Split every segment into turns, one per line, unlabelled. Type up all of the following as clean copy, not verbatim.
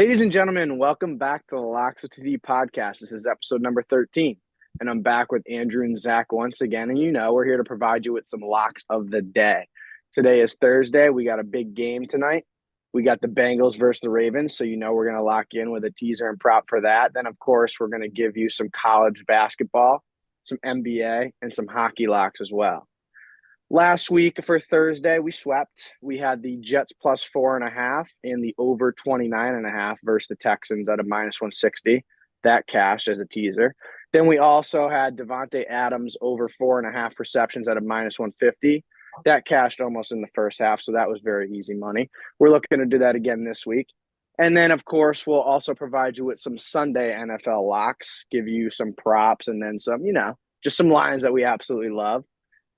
Ladies and gentlemen, welcome back to the LocksOTD podcast. This is episode number 13, and I'm back with Andrew and Zach once again. And we're here to provide you with some locks of the day. Today is Thursday. We got a big game tonight. We got the Bengals versus the Ravens, so we're going to lock in with a teaser and prop for that. Then, of course, we're going to give you some college basketball, some NBA, and some hockey locks as well. Last week for Thursday, we swept. We had the Jets plus 4.5 and the over 29.5 versus the Texans at a minus 160. That cashed as a teaser. Then we also had Devontae Adams over 4.5 receptions at a minus 150. That cashed almost in the first half, so that was very easy money. We're looking to do that again this week. And then, of course, we'll also provide you with some Sunday NFL locks, give you some props, and then some, just some lines that we absolutely love.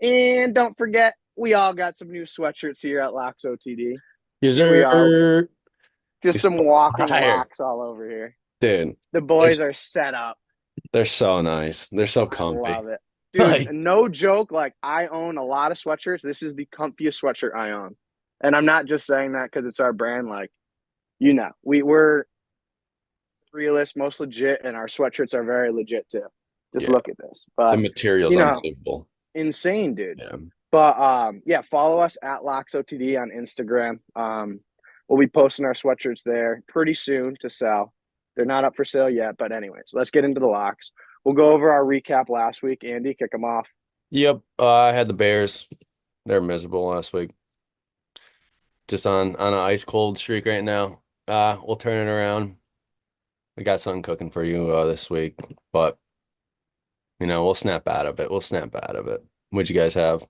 And don't forget, we all got some new sweatshirts here at LocksOTD.
Yes,
Here we are,
sir.
just
It's
some walking
fire.
locks all over here.
Dude,
The
they're,
boys are set up.
they're so nice. They're so
I love
comfy.
it. Dude,
Like,
no joke. Like, I own a lot of sweatshirts. This is the comfiest sweatshirt I own. And I'm not just saying that because it's our brand. Like, we're realist, most legit, and our sweatshirts are very legit too. Just
yeah,
look at this.
the
But,
material's
you know,
unbelievable.
insane, dude.
Yeah.
But follow us at LocksOTD on Instagram. We'll be posting our sweatshirts there pretty soon to sell. They're not up for sale yet, but anyways, let's get into the locks. We'll go over our recap last week. Andy, kick them off.
Yep. I had the Bears. They're miserable last week. Just on an ice cold streak right now. We'll turn it around. We got something cooking for you this week, but we'll snap out of it. We'll snap out of it. What'd you guys have?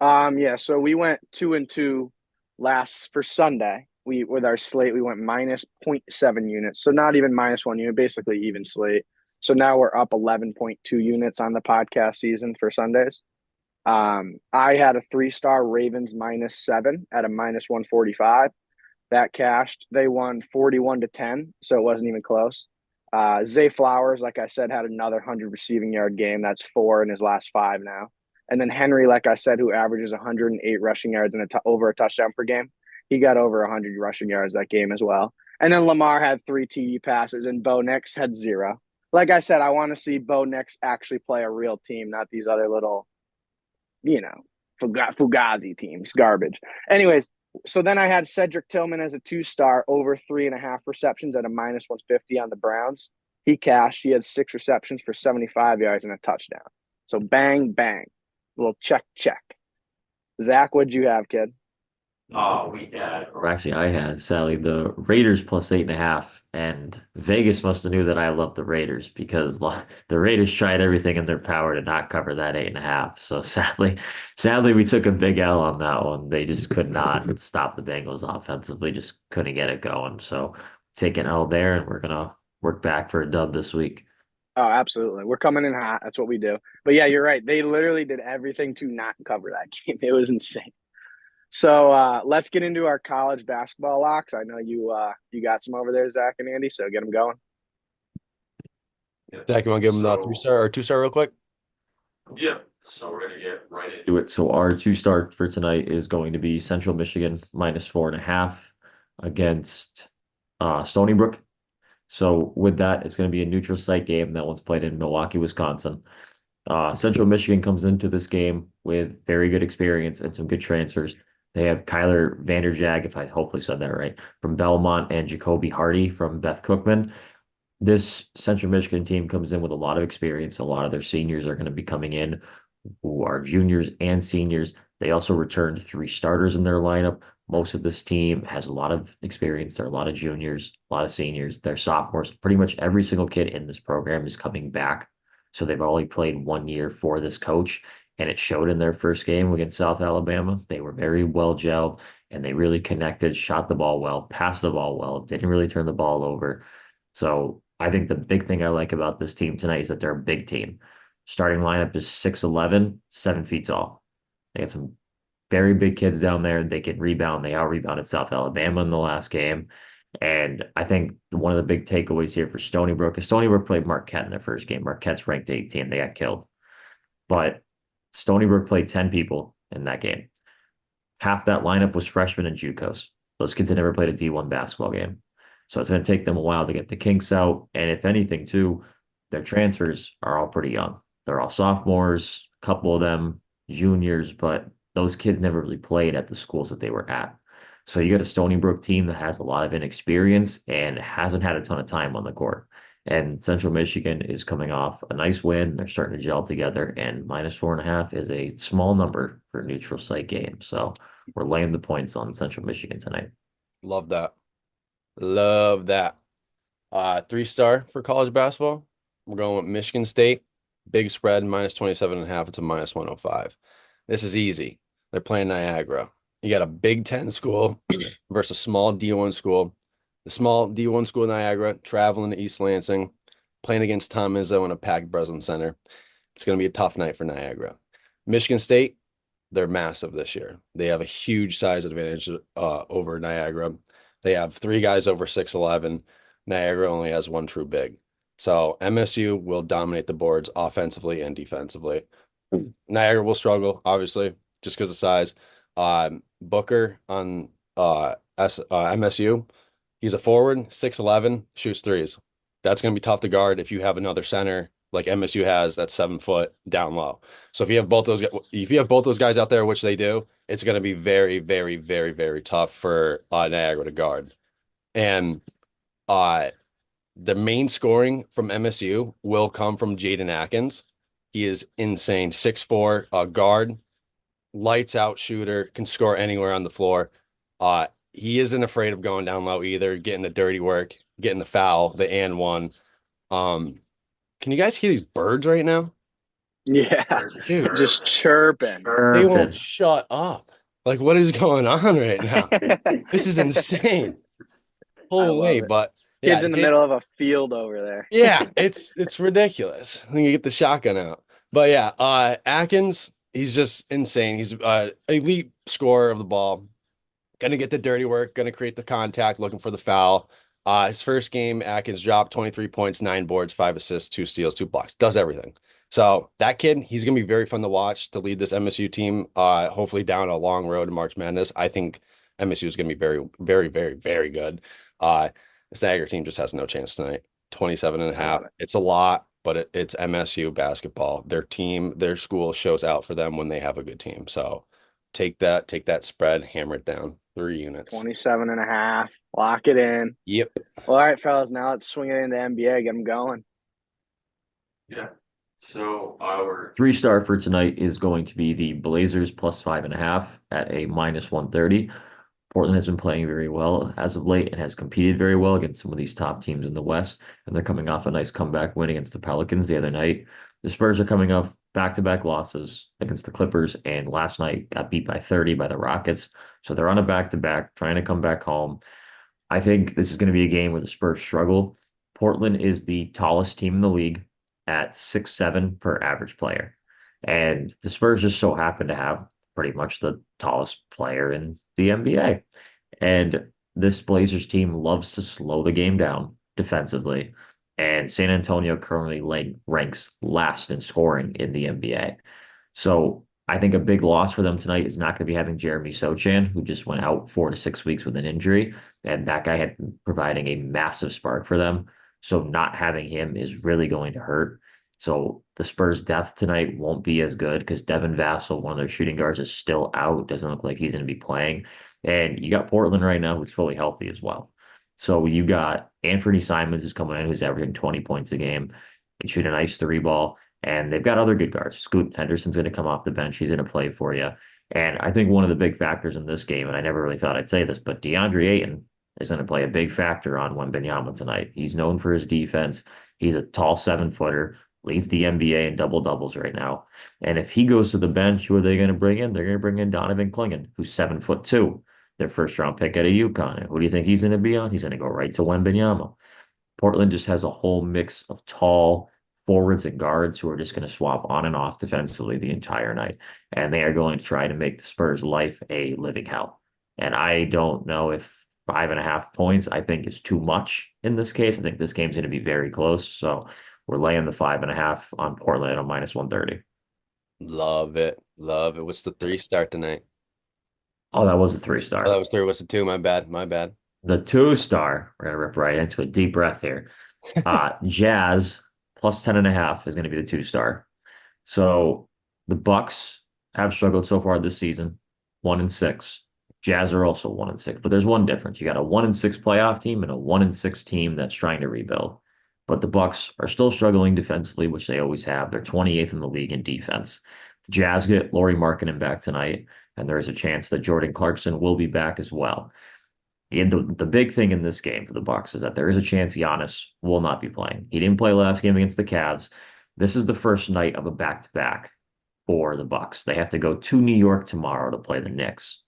So we went 2-2 last for Sunday. We with our slate, we went minus zero point 0.7 units. So not even minus 1 unit, basically even slate. So now we're up 11.2 units on the podcast season for Sundays. I had a 3-star Ravens -7 at a minus 145. That cashed. They won 41-10, so it wasn't even close. Zay Flowers, like I said, had another 100 receiving yard game. That's 4 in his last 5 now. And then Henry, like I said, who averages 108 rushing yards and over a touchdown per game, he got over 100 rushing yards that game as well. And then Lamar had 3 TD passes, and Bo Nix had 0. Like I said, I want to see Bo Nix actually play a real team, not these other little, Fugazi teams, garbage. Anyways, so then I had Cedric Tillman as a 2-star over 3.5 receptions at a minus 150 on the Browns. He cashed. He had 6 receptions for 75 yards and a touchdown. So bang, bang. Little check, check. Zach, what'd you have, kid?
Or actually, I had Sally the Raiders plus 8.5, and Vegas must have knew that I loved the Raiders because the Raiders tried everything in their power to not cover that 8.5. So sadly, we took a big L on that one. They just could not stop the Bengals offensively, just couldn't get it going. So take an L there, and we're gonna work back for a dub this week.
Oh, absolutely. We're coming in hot. That's what we do. But yeah, you're right. They literally did everything to not cover that game. It was insane. So let's get into our college basketball locks. I know you got some over there, Zach and Andy. So get them going.
Zach, you want to give him the 3-star or 2-star real quick?
Yeah. So we're gonna get right into it. So our 2-star for tonight is going to be Central Michigan minus 4.5 against Stony Brook. So with that, it's going to be a neutral site game. That one's played in Milwaukee, Wisconsin. Central Michigan comes into this game with very good experience and some good transfers. They have Kyler Vanderjag, if I hopefully said that right, from Belmont, and Jacoby Hardy from Beth Cookman. This Central Michigan team comes in with a lot of experience. A lot of their seniors are going to be coming in who are juniors and seniors. They also returned 3 starters in their lineup. Most of this team has a lot of experience. There are a lot of juniors, a lot of seniors. They're sophomores. Pretty much every single kid in this program is coming back. So they've only played 1 year for this coach, and it showed in their first game against South Alabama. They were very well gelled, and they really connected, shot the ball well, passed the ball well, didn't really turn the ball over. So I think the big thing I like about this team tonight is that they're a big team. Starting lineup is 6'11", 7 feet tall. They got some very big kids down there. They can rebound. They out-rebounded South Alabama in the last game. And I think one of the big takeaways here for Stony Brook is Stony Brook played Marquette in their first game. Marquette's ranked 18. They got killed. But Stony Brook played 10 people in that game. Half that lineup was freshmen and JUCOs. Those kids had never played a D1 basketball game. So it's going to take them a while to get the kinks out. And if anything, too, their transfers are all pretty young. They're all sophomores, a couple of them juniors, but those kids never really played at the schools that they were at. So you got a Stony Brook team that has a lot of inexperience and hasn't had a ton of time on the court. And Central Michigan is coming off a nice win. They're starting to gel together, and -4.5 is a small number for a neutral site game. So we're laying the points on Central Michigan tonight.
Love that. Love that. 3-star for college basketball. We're going with Michigan State. Big spread, -27.5. It's a -105. This is easy. They're playing Niagara. You got a Big Ten school versus a small D1 school. The small D1 school, Niagara, traveling to East Lansing, playing against Tom Izzo in a packed Breslin Center. It's going to be a tough night for Niagara. Michigan State, they're massive this year. They have a huge size advantage over Niagara. They have 3 guys over 6'11". Niagara only has one true big. So MSU will dominate the boards offensively and defensively. Niagara will struggle, obviously, just because of size. Booker on MSU, he's a forward, 6'11", shoots threes. That's going to be tough to guard if you have another center like MSU has that's 7 foot down low. So if you have both those guys out there, which they do, it's going to be very, very, very, very tough for Niagara to guard. And uh, the main scoring from MSU will come from Jaden Atkins. He is insane. 6'4", guard, lights out shooter, can score anywhere on the floor. He isn't afraid of going down low either, getting the dirty work, getting the foul, the and one. Can you guys hear these birds right now?
Yeah,
Dude,
just chirping.
they won't
Perfect.
shut up. Like, what is going on right now? This is insane.
I
Holy,
love it.
but
Kids
yeah,
in the middle of a field over there.
yeah, it's ridiculous. I think you get the shotgun out. But yeah, Atkins, he's just insane. He's elite scorer of the ball. Gonna get the dirty work, gonna create the contact, looking for the foul. His first game, Atkins dropped 23 points, 9 boards, 5 assists, 2 steals, 2 blocks, does everything. So that kid, he's gonna be very fun to watch to lead this MSU team, hopefully down a long road to March Madness. I think MSU is gonna be very, very, very, very good. Uh, this Niagara team just has no chance tonight. 27 and a
I
half.
love it.
It's a lot, but it's MSU basketball. Their team, their school shows out for them when they have a good team. So take that spread, hammer it down. 3 units.
27 and a half. Lock it in.
Yep.
All right, fellas. Now let's swing it into NBA. Get them going.
Yeah. So our 3-star for tonight is going to be the Blazers +5.5 at a -130. Portland has been playing very well as of late and has competed very well against some of these top teams in the West. And they're coming off a nice comeback win against the Pelicans the other night. The Spurs are coming off back-to-back losses against the Clippers, and last night got beat by 30 by the Rockets. So they're on a back-to-back, trying to come back home. I think this is going to be a game where the Spurs struggle. Portland is the tallest team in the league at 6'7" per average player. And the Spurs just so happen to have pretty much the tallest player in the NBA. And this Blazers team loves to slow the game down defensively. And San Antonio currently ranks last in scoring in the NBA. So I think a big loss for them tonight is not going to be having Jeremy Sochan, who just went out 4 to 6 weeks with an injury. And that guy had been providing a massive spark for them. So not having him is really going to hurt. So the Spurs' depth tonight won't be as good because Devin Vassell, one of their shooting guards, is still out. Doesn't look like he's going to be playing. And you got Portland right now, who's fully healthy as well. So you got Anthony Simons, who's coming in, who's averaging 20 points a game, can shoot a nice 3 ball. And they've got other good guards. Scoot Henderson's going to come off the bench. He's going to play for you. And I think one of the big factors in this game, and I never really thought I'd say this, but DeAndre Ayton is going to play a big factor on Wembanyama tonight. He's known for his defense. He's a tall 7-footer, leads the NBA in double doubles right now. And if he goes to the bench, who are they going to bring in? They're going to bring in Donovan Clingan, who's 7'2", their first round pick out of UConn. And who do you think he's going to be on? He's going to go right to Wembanyama. Portland just has a whole mix of tall forwards and guards who are just going to swap on and off defensively the entire night. And they are going to try to make the Spurs' life a living hell. And I don't know if 5.5 points, I think, is too much in this case. I think this game's going to be very close. So we're laying the 5.5 on Portland on -130.
Love it. Love it. What's the 3-star tonight?
Oh, that was a
Oh, that
3-star.
was 3. What's the 2? My bad. My bad.
The two-star, we're gonna rip right into a deep breath here. Jazz plus 10.5 is gonna be the two-star. So the Bucks have struggled so far this season, 1-6. Jazz are also 1-6, but there's one difference. You got a 1-6 playoff team and a 1-6 team that's trying to rebuild. But the Bucks are still struggling defensively, which they always have. They're 28th in the league in defense. The Jazz get Lauri Markkanen back tonight, and there is a chance that Jordan Clarkson will be back as well. And the big thing in this game for the Bucks is that there is a chance Giannis will not be playing. He didn't play last game against the Cavs. This is the first night of a back-to-back for the Bucks. They have to go to New York tomorrow to play the Knicks.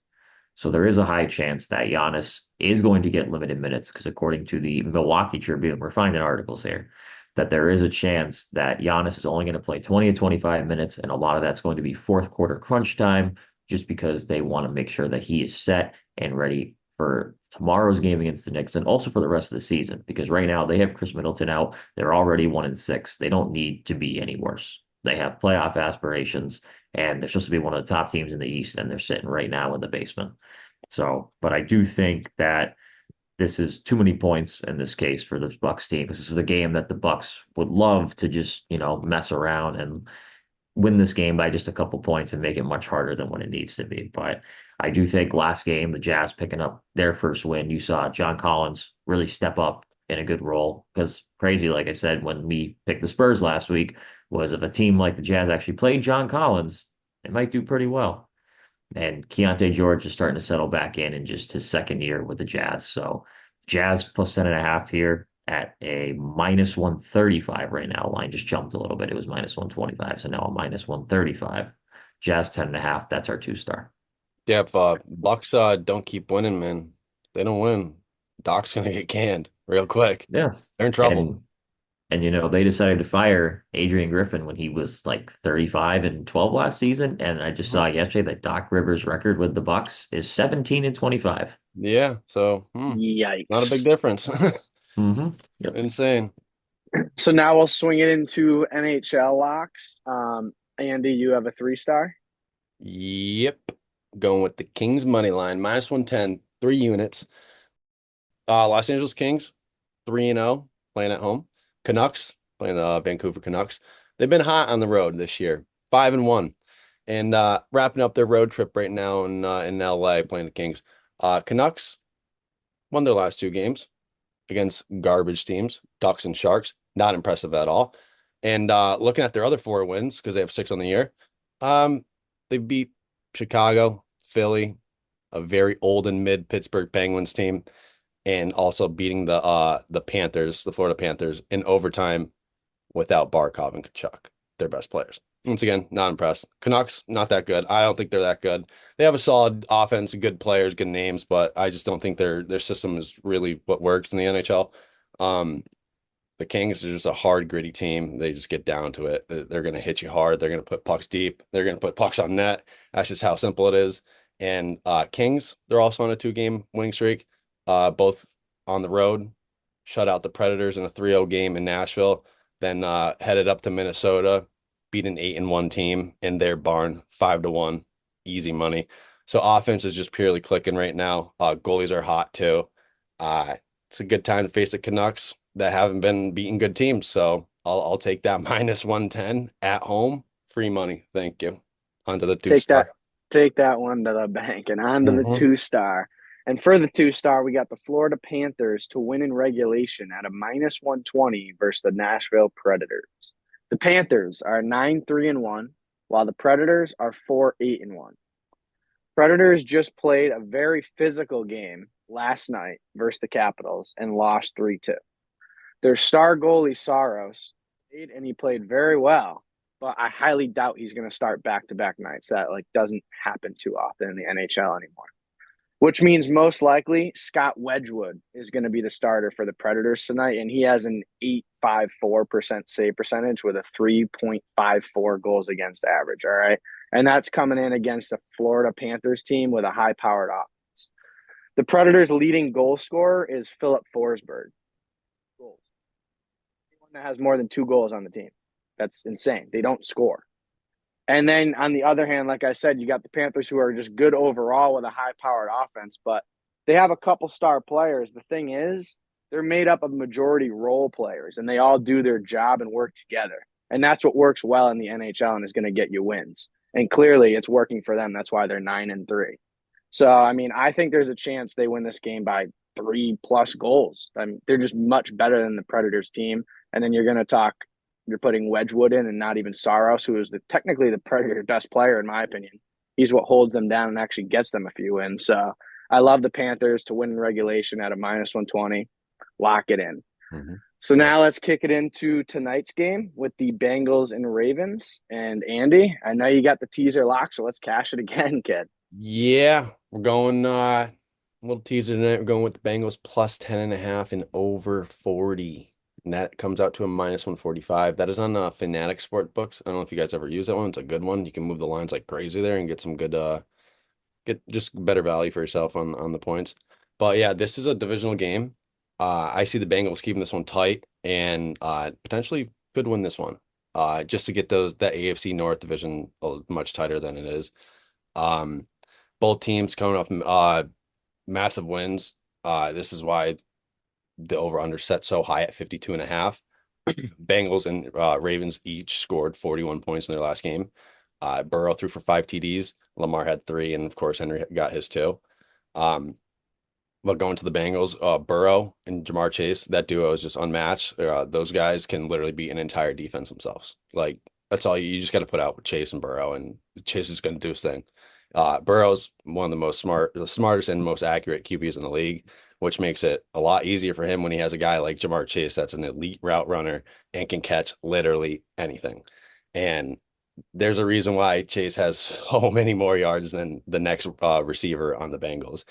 So there is a high chance that Giannis is going to get limited minutes because according to the Milwaukee Tribune, we're finding articles here that there is a chance that Giannis is only going to play 20 to 25 minutes, and a lot of that's going to be fourth quarter crunch time just because they want to make sure that he is set and ready for tomorrow's game against the Knicks and also for the rest of the season because right now they have Chris Middleton out. They're already 1-6. They don't need to be any worse. They have playoff aspirations and they're supposed to be one of the top teams in the East, and they're sitting right now in the basement. So, but I do think that this is too many points in this case for the Bucks team because this is a game that the Bucks would love to just mess around and win this game by just a couple points and make it much harder than what it needs to be. But I do think last game, the Jazz picking up their first win, you saw John Collins really step up in a good role because crazy, like I said, when we picked the Spurs last week, was if a team like the Jazz actually played John Collins, it might do pretty well. And Keontae George is starting to settle back in just his second year with the Jazz. So Jazz plus 10.5 here at a minus 135 right now. Line just jumped a little bit. It was minus 125. So now a minus 135. Jazz 10.5. That's our two-star.
Yeah, if Bucks don't keep winning, man, they don't win. Doc's gonna get canned real quick.
Yeah.
They're in trouble.
And they decided to fire Adrian Griffin when he was like 35-12 last season. And I just saw yesterday that Doc Rivers' record with the Bucks is 17-25.
Yeah, so not a big
Yikes.
difference.
Mm-hmm. Yep.
Insane.
So now we'll swing it into NHL locks. Andy, you have a 3-star?
Yep. Going with the Kings money line, minus 110, 3 units. Los Angeles Kings, 3-0, playing at home. Canucks, playing the Vancouver Canucks. They've been hot on the road this year, 5-1. And wrapping up their road trip right now in LA playing the Kings. Canucks won their last 2 games against garbage teams, Ducks and Sharks. Not impressive at all. And looking at their other 4 wins, because they have 6 on the year, they beat Chicago, Philly, a very old and mid Pittsburgh Penguins team, and also beating the Panthers, the Florida Panthers, in overtime without Barkov and Kachuk, their best players. Once again, not impressed. Canucks, not that good. I don't think they're that good. They have a solid offense, good players, good names, but I just don't think their system is really what works in the NHL. The Kings are just a hard, gritty team. They just get down to it. They're going to hit you hard. They're going to put pucks deep. They're going to put pucks on net. That's just how simple it is. And Kings, they're also on a 2-game winning streak, both on the road, shut out the Predators in a 3-0 game in Nashville, then headed up to Minnesota, beat an 8-1 team in their barn, 5-1, easy money. So offense is just purely clicking right now. Goalies are hot too. It's a good time to face the Canucks that haven't been beating good teams. So I'll take that minus 110 at home. Free money. Thank you. Onto the two-star.
Take that one to the bank and on to the 2-star. And for the 2-star, we got the Florida Panthers to win in regulation at a minus 120 versus the Nashville Predators. The Panthers are 9-3-1, while the Predators are 4-8-1. Predators just played a very physical game last night versus the Capitals and lost 3-2. Their star goalie, Saros, played and he played very well, but I highly doubt he's going to start back-to-back nights. That doesn't happen too often in the NHL anymore. Which means most likely Scott Wedgwood is going to be the starter for the Predators tonight, and he has an 8.54% save percentage with a 3.54 goals against average, all right? And that's coming in against the Florida Panthers team with a high-powered offense. The Predators' leading goal scorer is Philip Forsberg. Goals. Anyone that has more than 2 goals on the team. That's insane. They don't score. And then on the other hand, like I said, you got the Panthers who are just good overall with a high-powered offense, but they have a couple star players. The thing is, they're made up of majority role players, and they all do their job and work together. And that's what works well in the NHL and is going to get you wins. And clearly, it's working for them. That's why they're 9-3. So, I mean, I think there's a chance they win this game by 3+ goals. I mean, they're just much better than the Predators team. And then you're putting Wedgwood in and not even Saros, who is technically the Predator best player, in my opinion. He's what holds them down and actually gets them a few wins. So I love the Panthers to win in regulation at a -120. Lock it in.
Mm-hmm.
So now let's kick it into tonight's game with the Bengals and Ravens. And Andy, I know you got the teaser lock, so let's cash it again, kid.
Yeah, we're going a little teaser tonight. We're going with the Bengals plus 10.5 and over 40. And that comes out to a -145. That is on Fanatic Sport Books. I don't know if you guys ever use that one. It's a good one. You can move the lines like crazy there and get some good get just better value for yourself on the points. But yeah, this is a divisional game. I see the Bengals keeping this one tight and potentially could win this one. Just to get that AFC North division much tighter than it is. Both teams coming off massive wins. This is why the over-under set so high at 52.5. Bengals and Ravens each scored 41 points in their last game. Burrow threw for 5 TDs. Lamar had 3, and of course Henry got his 2. But going to the Bengals, Burrow and Jamar Chase, that duo is just unmatched. Those guys can literally beat an entire defense themselves. Like that's all you just got to put out with Chase and Burrow, and Chase is going to do his thing. Burrow's one of the smartest and most accurate QBs in the league, which makes it a lot easier for him when he has a guy like Jamar Chase that's an elite route runner and can catch literally anything. And there's a reason why Chase has so many more yards than the next receiver on the Bengals.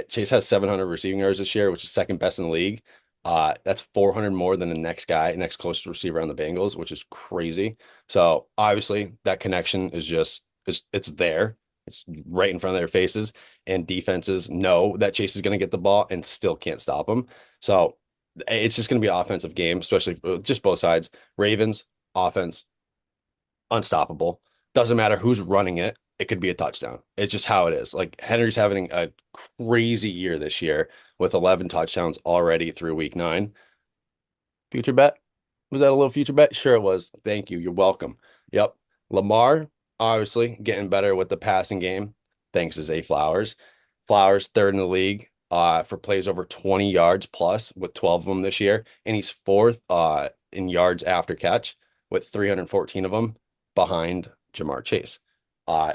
Chase has 700 receiving yards this year, which is second best in the league. That's 400 more than the next closest receiver on the Bengals, which is crazy. So obviously that connection it's there. It's right in front of their faces, and defenses know that Chase is going to get the ball and still can't stop him. So it's just going to be an offensive game, especially just both sides. Ravens offense unstoppable. Doesn't matter who's running it. It could be a touchdown. It's just how it is. Like Henry's having a crazy year this year with 11 touchdowns already through week 9. Future bet? Was that a little future bet? Sure it was. Thank you. You're welcome. Yep. Lamar, obviously, getting better with the passing game, thanks to Zay Flowers. Flowers, third in the league for plays over 20 yards plus with 12 of them this year. And he's fourth in yards after catch with 314 of them behind Jamar Chase.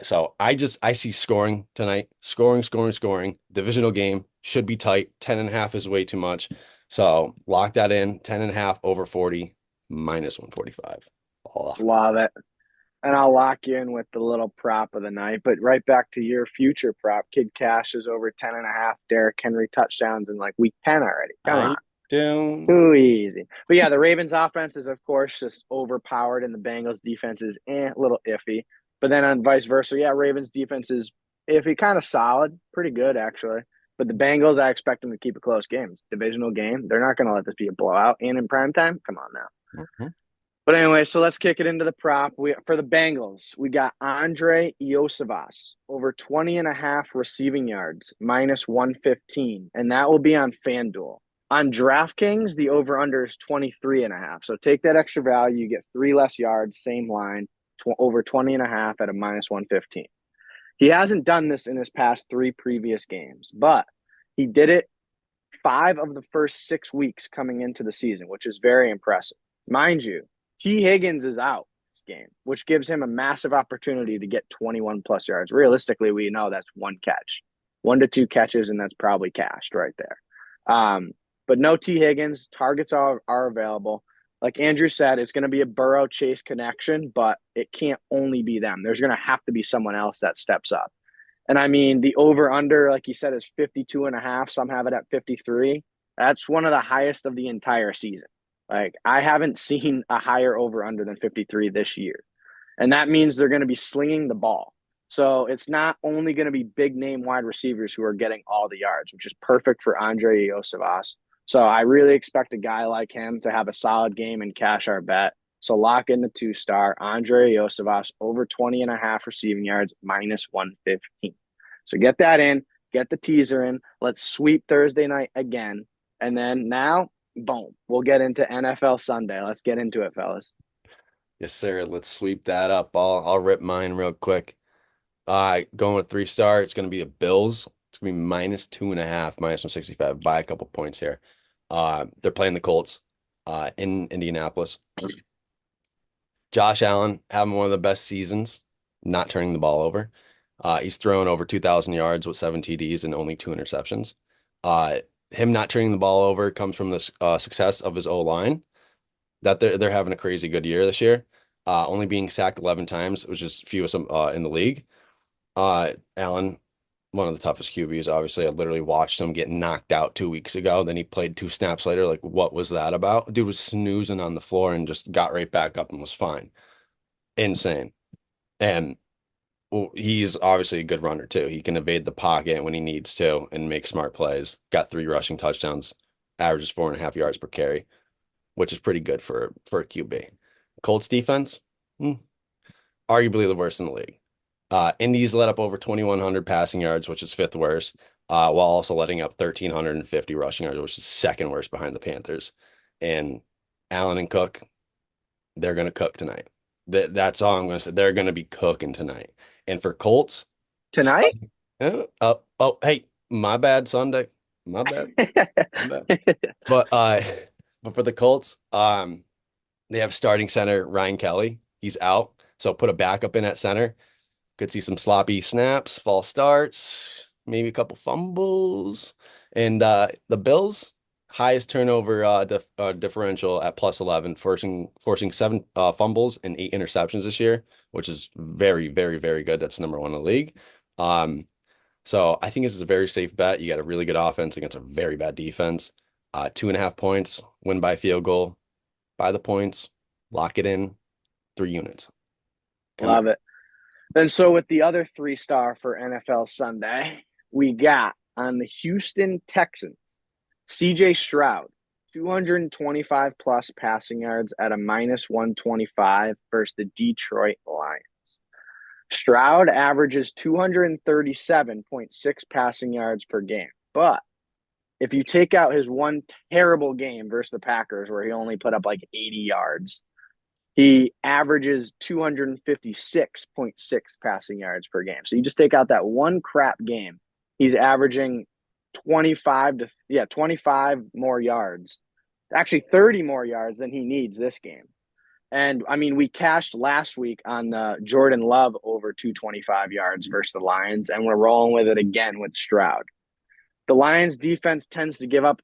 So I see scoring tonight. Scoring. Divisional game should be tight. 10.5 is way too much. So lock that in. 10.5 over 40, -145. Oh.
Love it. And I'll lock you in with the little prop of the night. But right back to your future prop. Kid Cash is over 10.5 Derrick Henry touchdowns in like week 10 already. Come on. Too easy. But yeah, the Ravens offense is, of course, just overpowered, and the Bengals defense is a little iffy. But then on vice versa, yeah, Ravens defense is iffy, kind of solid, pretty good, actually. But the Bengals, I expect them to keep a close game. It's a divisional game. They're not going to let this be a blowout. And in prime time, come on now.
Mm-hmm.
But anyway, so let's kick it into the prop. For the Bengals, we got Andre Iosivas over 20.5 receiving yards, -115. And that will be on FanDuel. On DraftKings, the over-under is 23.5. So take that extra value. You get 3 less yards, same line, over 20.5 at a -115. He hasn't done this in his past 3 previous games, but he did it 5 of the first 6 weeks coming into the season, which is very impressive. Mind you, T. Higgins is out this game, which gives him a massive opportunity to get 21+ yards. Realistically, we know that's 1 catch, 1 to 2 catches, and that's probably cashed right there. But no T. Higgins. Targets are available. Like Andrew said, it's going to be a Burrow Chase connection, but it can't only be them. There's going to have to be someone else that steps up. And I mean, the over-under, like you said, is 52.5. Some have it at 53. That's one of the highest of the entire season. Like, I haven't seen a higher over-under than 53 this year. And that means they're going to be slinging the ball. So it's not only going to be big-name wide receivers who are getting all the yards, which is perfect for Andre Iosivas. So I really expect a guy like him to have a solid game and cash our bet. So lock in the 2-star, Andre Iosivas, over 20.5 receiving yards, -115. So get that in, get the teaser in. Let's sweep Thursday night again. And then now, boom, we'll get into NFL Sunday. Let's get into it, fellas.
Yes, sir. Let's sweep that up. I'll rip mine real quick. Going with 3-star. It's going to be the Bills. It's going to be -2.5, -165 by a couple points here. They're playing the Colts in Indianapolis. Josh Allen having one of the best seasons, not turning the ball over. He's thrown over 2,000 yards with 7 TDs and only 2 interceptions. Him not turning the ball over comes from the success of his O-line. That they're having a crazy good year this year. Only being sacked 11 times, which is fewest in the league. Allen, one of the toughest QBs, obviously. I literally watched him get knocked out 2 weeks ago. Then he played 2 snaps later. Like, what was that about? Dude was snoozing on the floor and just got right back up and was fine. Insane. And well, he's obviously a good runner too. He can evade the pocket when he needs to and make smart plays. Got 3 rushing touchdowns, averages 4.5 yards per carry, which is pretty good for a QB. Colts defense, arguably the worst in the league. Indy's let up over 2,100 passing yards, which is 5th worst, while also letting up 1,350 rushing yards, which is 2nd worst behind the Panthers. And Allen and Cook, they're going to cook tonight. That's all I'm going to say. They're going to be cooking tonight. And for Colts,
Tonight?
Hey, my bad, Sunday. My bad. My bad. But for the Colts, they have starting center Ryan Kelly. He's out. So put a backup in at center. Could see some sloppy snaps, false starts, maybe a couple fumbles. And the Bills, highest turnover differential at +11, forcing 7 fumbles and 8 interceptions this year, which is very, very, very good. That's number 1 in the league. So I think this is a very safe bet. You got a really good offense against a very bad defense. 2.5 points, win by field goal, by the points, lock it in, 3 units.
Love it. And so with the other 3-star for NFL Sunday, we got on the Houston Texans, CJ Stroud, 225 plus passing yards at a -125 versus the Detroit Lions. Stroud averages 237.6 passing yards per game. But if you take out his one terrible game versus the Packers where he only put up like 80 yards, he averages 256.6 passing yards per game. So you just take out that one crap game, he's averaging 25 more yards. Actually 30 more yards than he needs this game. And I mean, we cashed last week on the Jordan Love over 225 yards versus the Lions, and we're rolling with it again with Stroud. The Lions defense tends to give up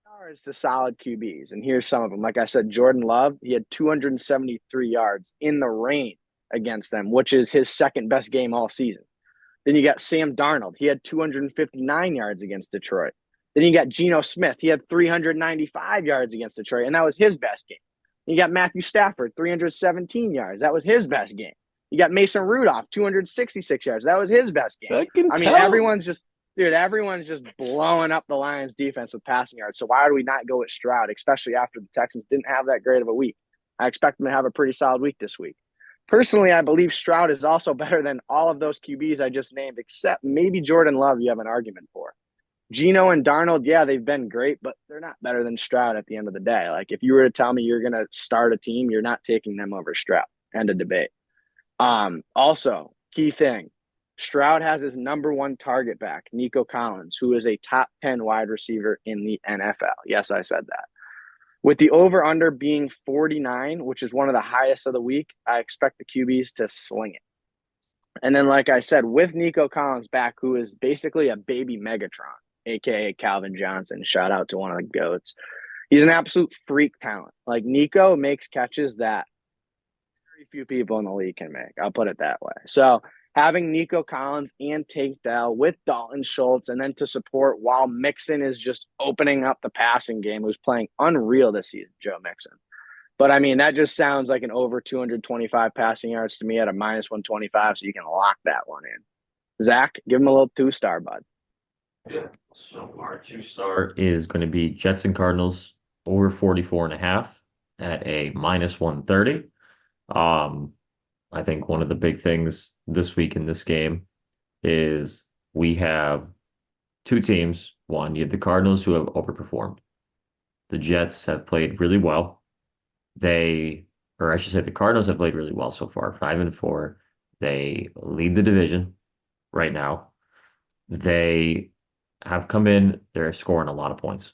yards to solid QBs, and here's some of them. Like I said, Jordan Love, he had 273 yards in the rain against them, which is his 2nd best game all season. Then you got Sam Darnold. He had 259 yards against Detroit. Then you got Geno Smith. He had 395 yards against Detroit, and that was his best game. You got Matthew Stafford, 317 yards. That was his best game. You got Mason Rudolph, 266 yards. That was his best game. I mean, everyone's just blowing up the Lions defense with passing yards. So why do we not go with Stroud, especially after the Texans didn't have that great of a week? I expect them to have a pretty solid week this week. Personally, I believe Stroud is also better than all of those QBs I just named, except maybe Jordan Love you have an argument for. Geno and Darnold, yeah, they've been great, but they're not better than Stroud at the end of the day. Like, if you were to tell me you're going to start a team, you're not taking them over Stroud. End of debate. Also, key thing, Stroud has his number 1 target back, Nico Collins, who is a top 10 wide receiver in the NFL. Yes, I said that. With the over-under being 49, which is one of the highest of the week, I expect the QBs to sling it. And then, like I said, with Nico Collins back, who is basically a baby Megatron, a.k.a. Calvin Johnson, shout out to one of the GOATs. He's an absolute freak talent. Like, Nico makes catches that very few people in the league can make. I'll put it that way. So having Nico Collins and Tate Dell with Dalton Schultz, and then to support while Mixon is just opening up the passing game, who's playing unreal this season, Joe Mixon. But, I mean, that just sounds like an over 225 passing yards to me at a -125, so you can lock that one in. Zach, give him a little 2-star, bud.
Yeah. So our 2-star is going to be Jets and Cardinals over 44.5 at a -130. I think one of the big things this week in this game is we have two teams. One, you have the Cardinals who have overperformed. The Jets have played really well. Or I should say, the Cardinals have played really well so far, 5-4. They lead the division right now. They have come in, they're scoring a lot of points.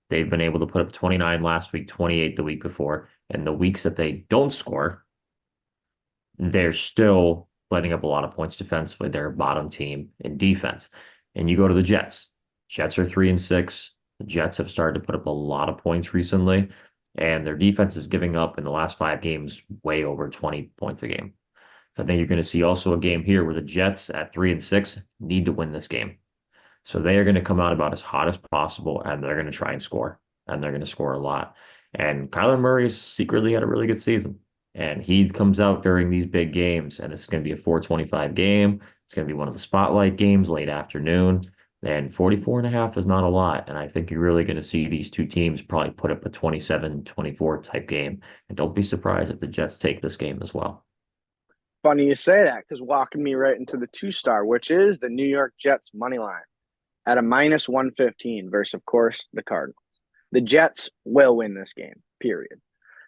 They've been able to put up 29 last week, 28 the week before. And the weeks that they don't score, they're still letting up a lot of points defensively. They're a bottom team in defense. And you go to the Jets. Jets are 3-6. The Jets have started to put up a lot of points recently, and their defense is giving up in the last 5 games way over 20 points a game. So I think you're going to see also a game here where the Jets at 3-6 need to win this game. So they are going to come out about as hot as possible, and they're going to try and score, and they're going to score a lot. And Kyler Murray's secretly had a really good season, and he comes out during these big games, and it's going to be a 425 game. It's going to be one of the spotlight games late afternoon, and 44.5 is not a lot. And I think you're really going to see these two teams probably put up a 27-24 type game. And don't be surprised if the Jets take this game as well.
Funny you say that, because walking me right into the 2-star, which is the New York Jets money line at a -115 versus, of course, the Cardinals. The Jets will win this game, period.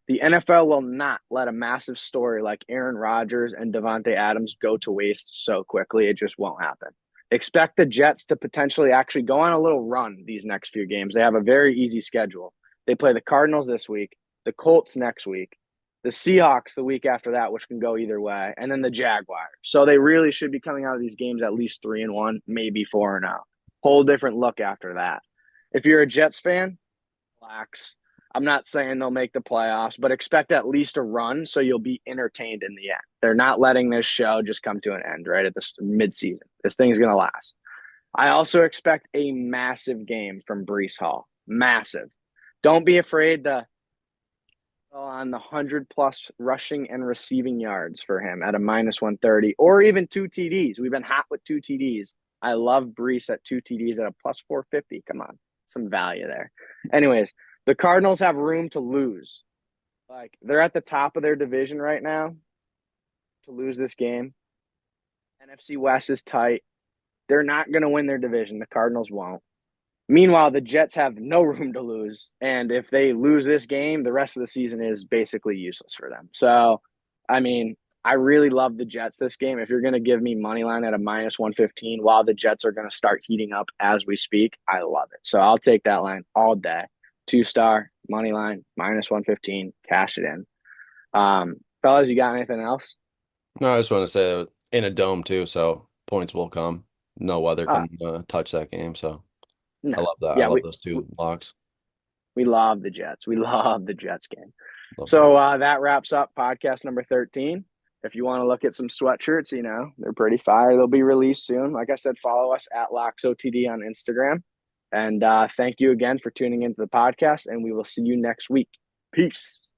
The NFL will not let a massive story like Aaron Rodgers and Devontae Adams go to waste so quickly. It just won't happen. Expect the Jets to potentially actually go on a little run these next few games. They have a very easy schedule. They play the Cardinals this week, the Colts next week, the Seahawks the week after that, which can go either way, and then the Jaguars. So they really should be coming out of these games at least 3-1, maybe 4-0. Whole different look after that. If you're a Jets fan, relax. I'm not saying they'll make the playoffs, but expect at least a run so you'll be entertained in the end. They're not letting this show just come to an end right at the midseason. This thing's going to last. I also expect a massive game from Breece Hall. Massive. Don't be afraid to on the 100+ rushing and receiving yards for him at a -130 or even 2 TDs. We've been hot with 2 TDs. I love Breece at 2 TDs at a +450. Come on, some value there. Anyways, the Cardinals have room to lose. Like, they're at the top of their division right now to lose this game. NFC West is tight. They're not going to win their division. The Cardinals won't. Meanwhile, the Jets have no room to lose. And if they lose this game, the rest of the season is basically useless for them. So, I mean, I really love the Jets this game. If you're going to give me money line at a -115 while the Jets are going to start heating up as we speak, I love it. So I'll take that line all day. 2-star, money line, -115, cash it in. Fellas, you got anything else?
No, I just want to say in a dome too, so points will come. No weather
Uh,
can touch that game, so
no.
I love that. I
Yeah,
love those two locks.
we love the Jets. We love the Jets game.
Love
So that wraps up podcast number 13. If you want to look at some sweatshirts, they're pretty fire. They'll be released soon. Like I said, follow us at LocksOTD on Instagram. And thank you again for tuning into the podcast, and we will see you next week. Peace.